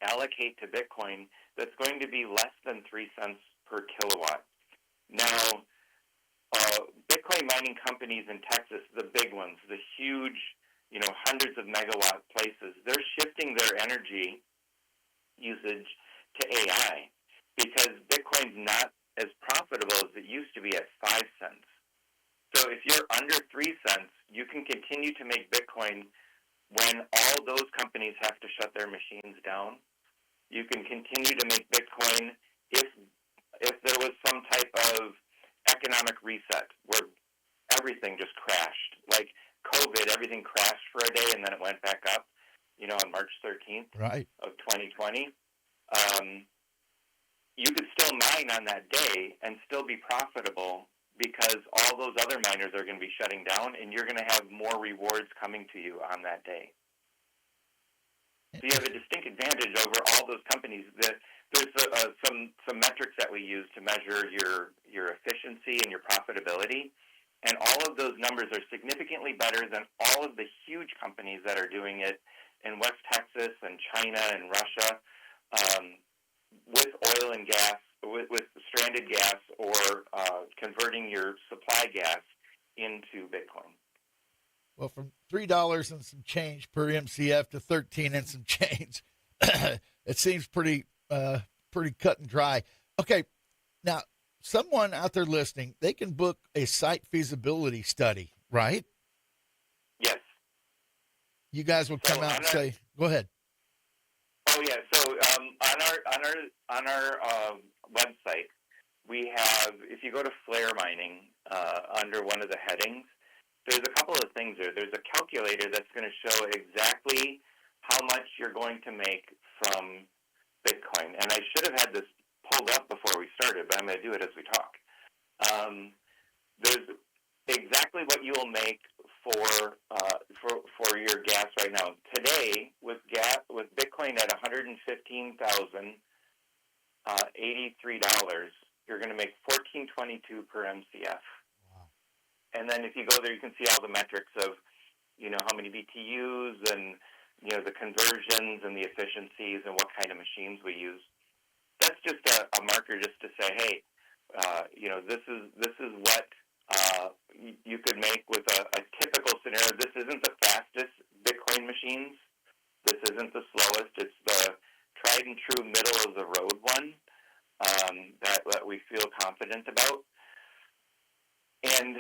[SPEAKER 6] allocate to Bitcoin that's going to be less than 3 cents per kilowatt. Now, Bitcoin mining companies in Texas, the big ones, the huge hundreds of megawatt places, they're shifting their energy usage to AI because Bitcoin's not as profitable as it used to be at 5 cents. So if you're under 3 cents, you can continue to make Bitcoin when all those companies have to shut their machines down. You can continue to make Bitcoin if there was some type of economic reset where everything just crashed. Like COVID, everything crashed for a day and then it went back up, on March 13th of 2020. You could still mine on that day and still be profitable because all those other miners are going to be shutting down and you're going to have more rewards coming to you on that day. So you have a distinct advantage over all those companies. There's some metrics that we use to measure your efficiency and your profitability, and all of those numbers are significantly better than all of the huge companies that are doing it in West Texas and China and Russia with oil and gas, with stranded gas, or converting your supply gas into Bitcoin.
[SPEAKER 1] Well, from $3 and some change per MCF to 13 and some change, it seems pretty cut and dry. Okay, now someone out there listening, they can book a site feasibility study, right?
[SPEAKER 6] Yes.
[SPEAKER 1] You guys will come out and say, "Go ahead."
[SPEAKER 6] Oh yeah. So on our website, we have, if you go to Flare Mining under one of the headings, there's a couple of things there. There's a calculator that's going to show exactly how much you're going to make from Bitcoin. And I should have had this pulled up before we started, but I'm going to do it as we talk. There's exactly what you will make for your gas right now. Today, with Bitcoin at $115,083, you're going to make $14.22 per MCF. And then if you go there, you can see all the metrics of, how many BTUs and, the conversions and the efficiencies and what kind of machines we use. That's just a marker just to say, hey, this is what you could make with a typical scenario. This isn't the fastest Bitcoin machines. This isn't the slowest. It's the tried and true middle of the road one that we feel confident about. And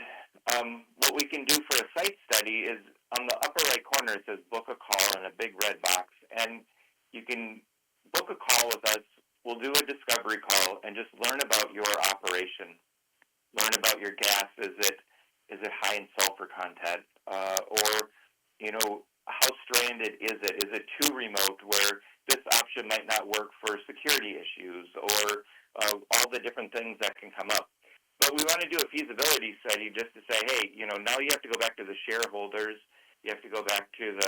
[SPEAKER 6] what we can do for a site study is on the upper right corner, it says book a call in a big red box. And you can book a call with us. We'll do a discovery call and just learn about your operation. Learn about your gas. Is it high in sulfur content? Or how stranded is it? Is it too remote where this option might not work for security issues or all the different things that can come up? But we want to do a feasibility study just to say, hey, now you have to go back to the shareholders. You have to go back to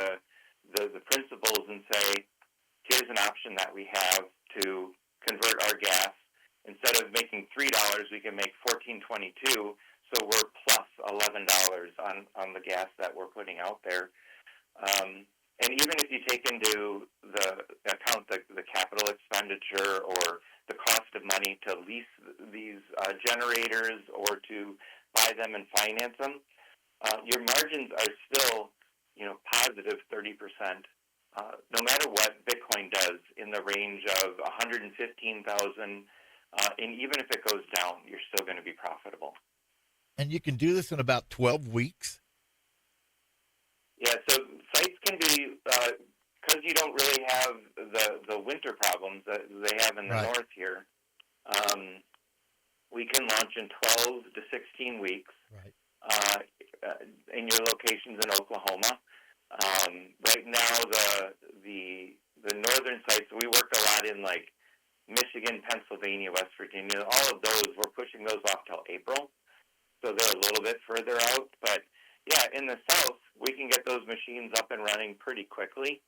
[SPEAKER 6] the principals and say, here's an option that we have to convert our gas. Instead of making $3, we can make $14.22. So we're plus $11 on the gas that we're putting out there. And even if you take into the account the capital expenditure or the cost of money to lease these generators or to buy them and finance them, your margins are still, positive 30%. No matter what Bitcoin does in the range of 115,000, and even if it goes down, you're still going to be profitable.
[SPEAKER 1] And you can do this in about 12 weeks?
[SPEAKER 6] Yeah, so sites can be, because you don't really have the winter problems that they have in the north here, we can launch in 12 to 16 weeks in your locations in Oklahoma. Right now, the northern sites, we work a lot in like Michigan, Pennsylvania, West Virginia. All of those, we're pushing those off till April. So they're a little bit further out. But, yeah, in the south, we can get those machines up and running pretty quickly.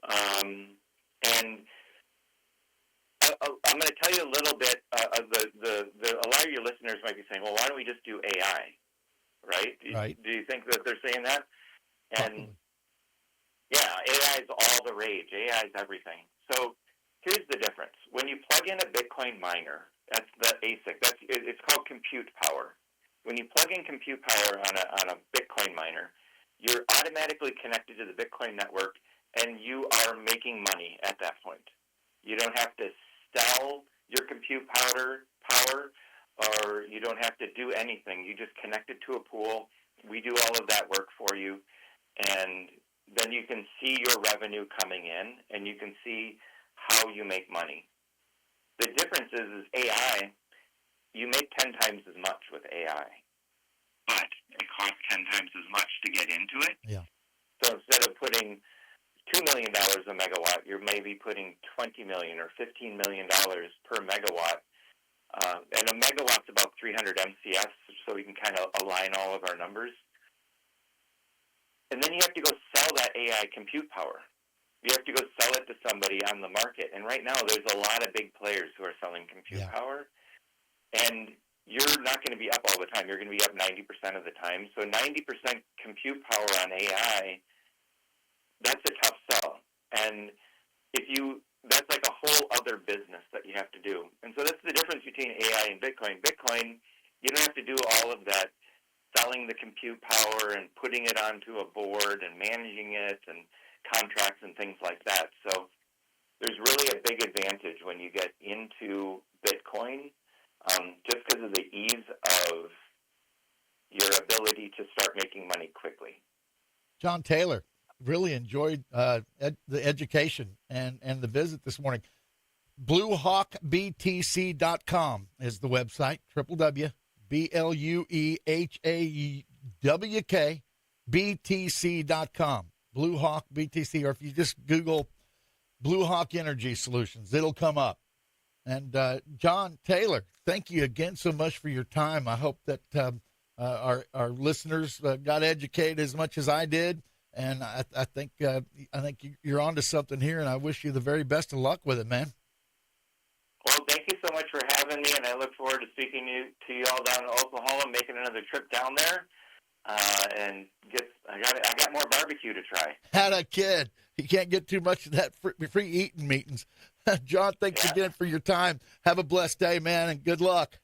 [SPEAKER 6] And I'm going to tell you a little bit of a lot of your listeners might be saying, well, why don't we just do AI, right? Do you think that they're saying that? And, yeah, AI is all the rage. AI is everything. So here's the difference. When you plug in a Bitcoin miner, that's the ASIC. It's called compute power. When you plug in compute power on a Bitcoin miner, you're automatically connected to the Bitcoin network, and you are making money at that point. You don't have to sell your compute power, or you don't have to do anything. You just connect it to a pool. We do all of that work for you, and then you can see your revenue coming in, and you can see how you make money. The difference is AI, you make 10 times as much with AI, but it costs 10 times as much to get into it.
[SPEAKER 1] Yeah.
[SPEAKER 6] So instead of putting $2 million a megawatt, you're maybe putting $20 million or $15 million per megawatt. And a megawatt's about 300 MCS, so we can kind of align all of our numbers. And then you have to go sell that AI compute power. You have to go sell it to somebody on the market. And right now, there's a lot of big players who are selling compute power. And you're not going to be up all the time. You're going to be up 90% of the time. So 90% compute power on AI, that's a tough sell. And that's like a whole other business that you have to do. And so that's the difference between AI and Bitcoin. Bitcoin, you don't have to do all of that selling the compute power and putting it onto a board and managing it and contracts and things like that. So there's really a big advantage when you get into Bitcoin, just because of the ease of your ability to start making money quickly.
[SPEAKER 1] John Taylor, really enjoyed the education and the visit this morning. BlueHawkBTC.com is the website, www.BlueHawkBTC.com. Blue Hawk BTC, or if you just Google Blue Hawk Energy Solutions, it'll come up. And John Taylor, thank you again so much for your time. I hope that our listeners got educated as much as I did, and I think you're onto something here, and I wish you the very best of luck with it, man.
[SPEAKER 6] Well, thank you so much for having me, and I look forward to speaking to you all down in Oklahoma, making another trip down there, and I got more barbecue to try.
[SPEAKER 1] Had a kid. You can't get too much of that free eating meetings. John, thanks again for your time. Have a blessed day, man, and good luck.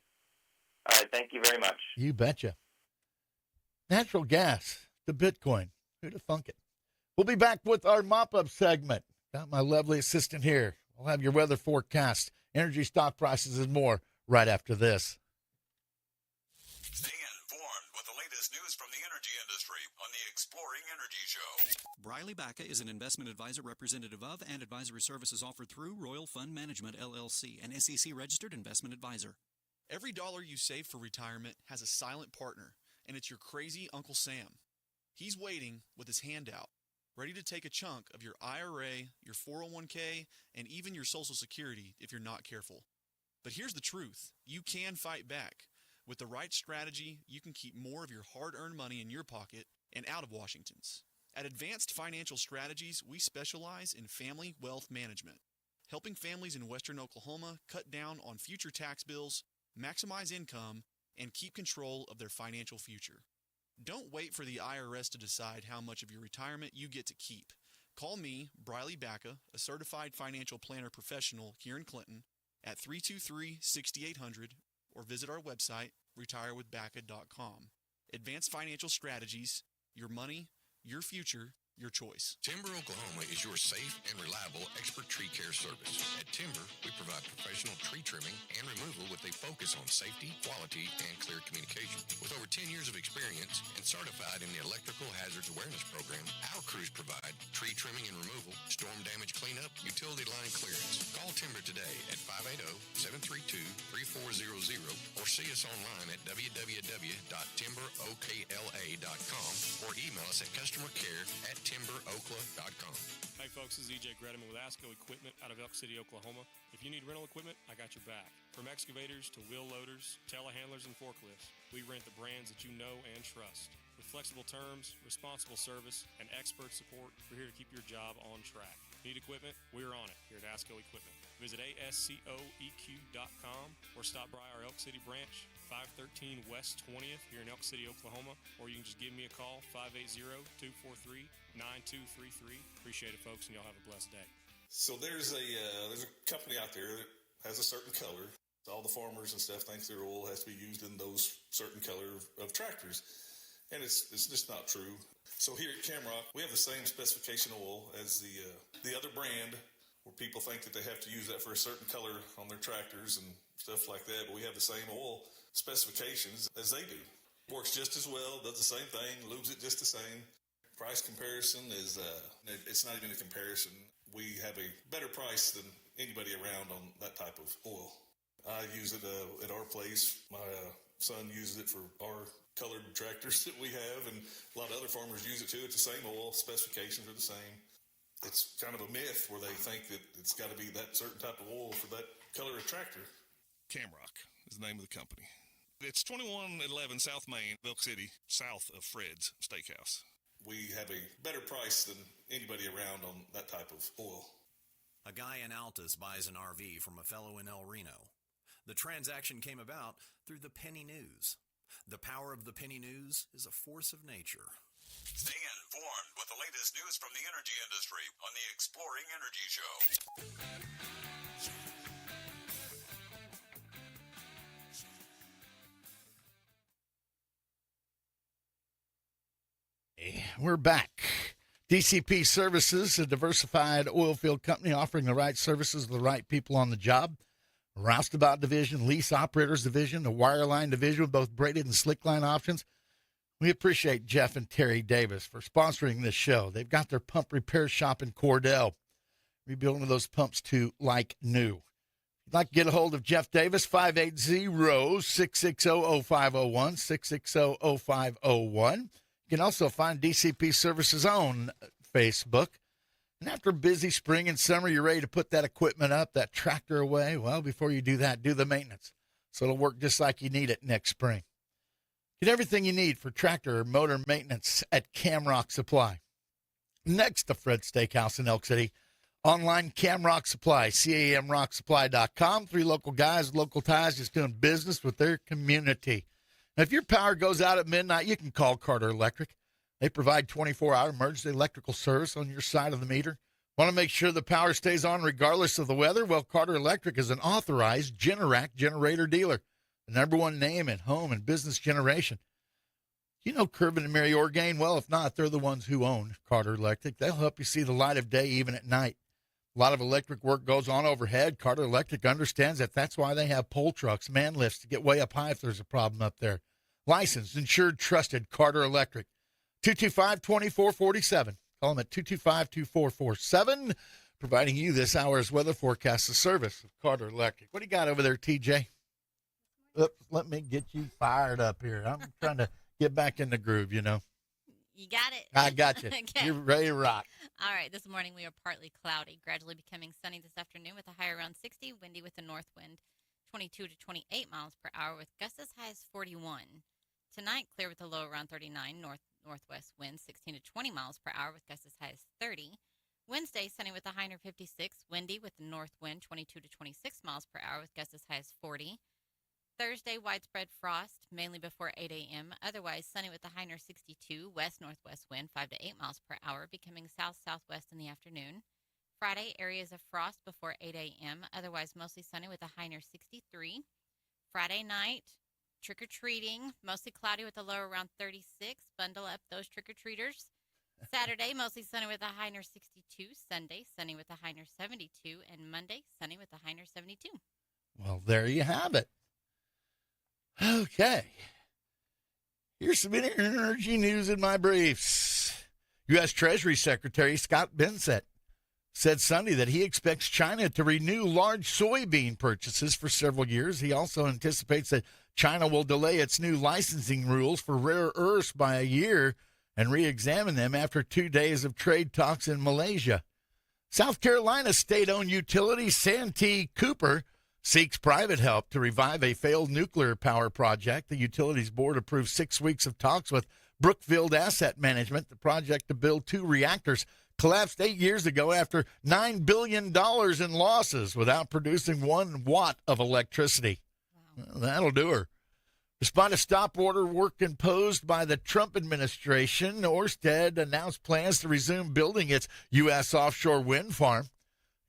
[SPEAKER 6] All right, thank you very much.
[SPEAKER 1] You betcha. Natural gas to Bitcoin. Who'd have thunk it? We'll be back with our mop-up segment. Got my lovely assistant here. We'll have your weather forecast, energy stock prices, and more right after this.
[SPEAKER 3] Stay informed with the latest news from the energy industry on the Exploring Energy Show.
[SPEAKER 15] Briley Bacca is an investment advisor representative of and advisory services offered through Royal Fund Management, LLC, an SEC-registered investment advisor.
[SPEAKER 16] Every dollar you save for retirement has a silent partner, and it's your crazy Uncle Sam. He's waiting with his hand out, ready to take a chunk of your IRA, your 401k, and even your Social Security if you're not careful. But here's the truth. You can fight back. With the right strategy, you can keep more of your hard-earned money in your pocket and out of Washington's. At Advanced Financial Strategies, we specialize in family wealth management, helping families in western Oklahoma cut down on future tax bills, maximize income, and keep control of their financial future. Don't wait for the IRS to decide how much of your retirement you get to keep. Call me, Briley Bacca, a certified financial planner professional here in Clinton, at 323-6800, or visit our website, retirewithbacca.com. Advanced Financial Strategies, your money, your future, your choice.
[SPEAKER 3] Timber Oklahoma is your safe and reliable expert tree care service. At Timber, we provide professional tree trimming and removal with a focus on safety, quality, and clear communication. With over 10 years of experience and certified in the Electrical Hazards Awareness Program, our crews provide tree trimming and removal, storm damage cleanup, utility line clearance. Call Timber today at 580-732-3400 or see us online at www.timberokla.com or email us at customercare@timberokla.com.
[SPEAKER 17] Hey folks, this is EJ Gretaman with ASCO Equipment out of Elk City, Oklahoma. If you need rental equipment, I got your back. From excavators to wheel loaders, telehandlers, and forklifts, we rent the brands that you know and trust. With flexible terms, responsible service, and expert support, we're here to keep your job on track. Need equipment? We're on it here at ASCO Equipment. Visit ASCOEQ.com or stop by our Elk City branch, 513 West 20th here in Elk City, Oklahoma, or you can just give me a call, 580-243-9233. Appreciate it, folks, and y'all have a blessed day.
[SPEAKER 18] So there's a company out there that has a certain color. All the farmers and stuff think their oil has to be used in those certain color of tractors. and it's just not true. So here at Camrock, we have the same specification oil as the other brand, where people think that they have to use that for a certain color on their tractors and stuff like that, but we have the same oil specifications as they do. Works just as well, does the same thing, lubes it just the same. Price comparison is, it's not even a comparison. We have a better price than anybody around on that type of oil. I use it at our place. My son uses it for our colored tractors that we have, and a lot of other farmers use it too. It's the same oil, specifications are the same. It's kind of a myth where they think that it's got to be that certain type of oil for that color of tractor. Camrock is the name of the company. It's 2111 South Main, Elk City, south of Fred's Steakhouse. We have a better price than anybody around on that type of oil.
[SPEAKER 19] A guy in Altus buys an RV from a fellow in El Reno. The transaction came about through the penny news. The power of the penny news is a force of nature.
[SPEAKER 20] Stay informed with the latest news from the energy industry on the Exploring Energy Show.
[SPEAKER 1] We're back. DCP Services, a diversified oil field company offering the right services to the right people on the job. A roustabout division, lease operators division, a wireline division with both braided and slickline options. We appreciate Jeff and Terry Davis for sponsoring this show. They've got their pump repair shop in Cordell, rebuilding those pumps to like new. If you'd like to get a hold of Jeff Davis, 580-660-0501, 660-0501. You can also find DCP Services on Facebook. And after a busy spring and summer, you're ready to put that equipment up, that tractor away. Well, before you do that, do the maintenance, so it'll work just like you need it next spring. Get everything you need for tractor or motor maintenance at Camrock Supply. Next to Fred's Steakhouse in Elk City, online Camrock Supply, CAMRockSupply.com. 3 local guys, local ties, just doing business with their community. Now, if your power goes out at midnight, you can call Carter Electric. They provide 24-hour emergency electrical service on your side of the meter. Want to make sure the power stays on regardless of the weather? Well, Carter Electric is an authorized Generac generator dealer, the #1 name in home and business generation. You know Kervin and Mary Orgain? Well, if not, they're the ones who own Carter Electric. They'll help you see the light of day even at night. A lot of electric work goes on overhead. Carter Electric understands that. That's why they have pole trucks, man lifts to get way up high if there's a problem up there. Licensed, insured, trusted, Carter Electric. 225-2447. Call them at 225-2447, providing you this hour's weather forecast, the service of Carter Electric. What do you got over there, TJ? Oops, let me get you fired up here. I'm trying to get back in the groove, you know.
[SPEAKER 7] You got it?
[SPEAKER 1] I got you.
[SPEAKER 7] Okay.
[SPEAKER 1] You're ready to rock.
[SPEAKER 7] All right, this morning we are partly cloudy, gradually becoming sunny this afternoon with a high around 60, windy with a north wind 22 to 28 miles per hour with gusts as high as 41. Tonight, clear with a low around 39, northwest wind 16 to 20 miles per hour with gusts as high as 30. Wednesday, sunny with a high near 56, windy with a north wind 22 to 26 miles per hour with gusts as high as 40. Thursday, widespread frost, mainly before 8 a.m. Otherwise, sunny with a high near 62, west-northwest wind 5 to 8 miles per hour, becoming south-southwest in the afternoon. Friday, areas of frost before 8 a.m. Otherwise, mostly sunny with a high near 63. Friday night, trick-or-treating, mostly cloudy with a low around 36. Bundle up those trick-or-treaters. Saturday, mostly sunny with a high near 62. Sunday, sunny with a high near 72. And Monday, sunny with a high near 72.
[SPEAKER 1] Well, there you have it. Okay. Here's some energy news in my briefs. U.S. Treasury Secretary Scott Bessent said Sunday that he expects China to renew large soybean purchases for several years. He also anticipates that China will delay its new licensing rules for rare earths by a year and re-examine them after 2 days of trade talks in Malaysia. South Carolina state-owned utility Santee Cooper seeks private help to revive a failed nuclear power project. The utilities board approved 6 weeks of talks with Brookfield Asset Management. The project to build 2 reactors collapsed 8 years ago after $9 billion in losses without producing 1 watt of electricity. Wow. Well, that'll do her. Despite a stop order work imposed by the Trump administration, Ørsted announced plans to resume building its U.S. offshore wind farm.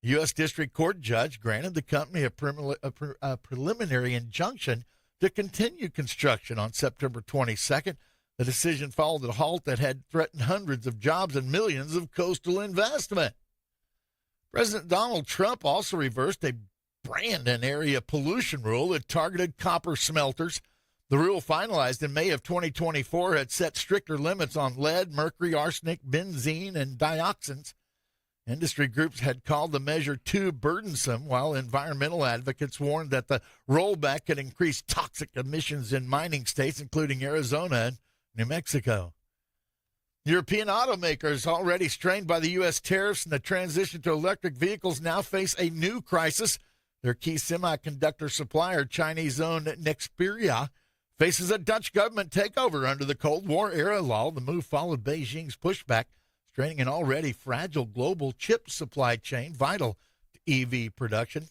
[SPEAKER 1] The U.S. District Court judge granted the company a preliminary injunction to continue construction on September 22nd. The decision followed a halt that had threatened hundreds of jobs and millions of coastal investment. President Donald Trump also reversed a Brandon area pollution rule that targeted copper smelters. The rule, finalized in May of 2024, had set stricter limits on lead, mercury, arsenic, benzene, and dioxins. Industry groups had called the measure too burdensome, while environmental advocates warned that the rollback could increase toxic emissions in mining states, including Arizona and New Mexico. European automakers, already strained by the U.S. tariffs and the transition to electric vehicles, now face a new crisis. Their key semiconductor supplier, Chinese-owned Nexperia, faces a Dutch government takeover under the Cold War-era law. The move followed Beijing's pushback, straining an already fragile global chip supply chain vital to EV production.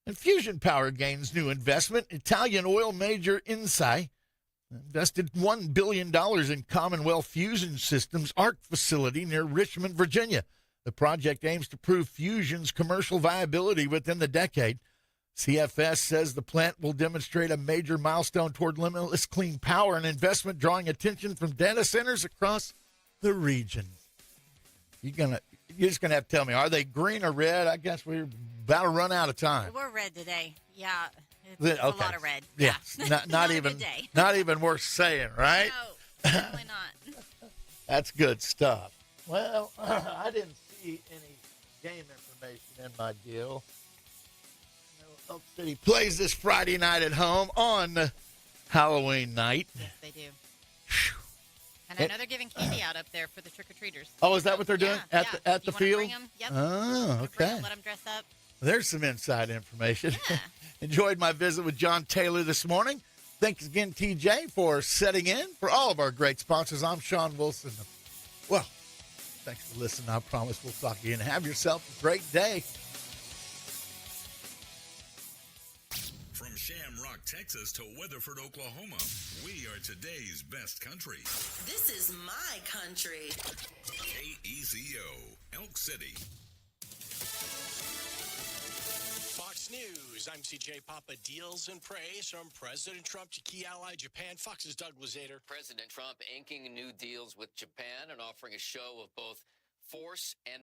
[SPEAKER 1] And fusion power gains new investment. Italian oil major Eni invested $1 billion in Commonwealth Fusion Systems' ARC facility near Richmond, Virginia. The project aims to prove fusion's commercial viability within the decade. CFS says the plant will demonstrate a major milestone toward limitless clean power and investment, drawing attention from data centers across the region. You're just gonna have to tell me, are they green or red? I guess we're about to run out of time.
[SPEAKER 21] We're red today. Yeah, it's a lot of red.
[SPEAKER 1] Yeah, not
[SPEAKER 21] Not a
[SPEAKER 1] even
[SPEAKER 21] good day.
[SPEAKER 1] not even worth saying, right?
[SPEAKER 21] No, definitely not.
[SPEAKER 1] That's good stuff. Well, I didn't see any game information in my deal. Elk City plays this Friday night at home on Halloween night.
[SPEAKER 21] Yes, they do. And I know they're giving candy out up there for the trick-or-treaters.
[SPEAKER 1] Oh, is that what they're doing at the
[SPEAKER 21] You
[SPEAKER 1] field?
[SPEAKER 21] Bring them? Yep.
[SPEAKER 1] Oh, okay.
[SPEAKER 21] Let them dress up.
[SPEAKER 1] There's some inside information.
[SPEAKER 21] Yeah.
[SPEAKER 1] Enjoyed my visit with John Taylor this morning. Thanks again, TJ, for setting in. For all of our great sponsors, I'm Shawn Wilson. Well, thanks for listening. I promise we'll talk again. Have yourself a great day.
[SPEAKER 20] From Shamrock, Texas to Weatherford, Oklahoma, we are today's best country.
[SPEAKER 22] This is my country.
[SPEAKER 20] KECO, Elk City.
[SPEAKER 23] Fox News, I'm CJ Papa. Deals and praise from President Trump to key ally Japan. Fox's Doug Luzader.
[SPEAKER 24] President Trump inking new deals with Japan and offering a show of both force and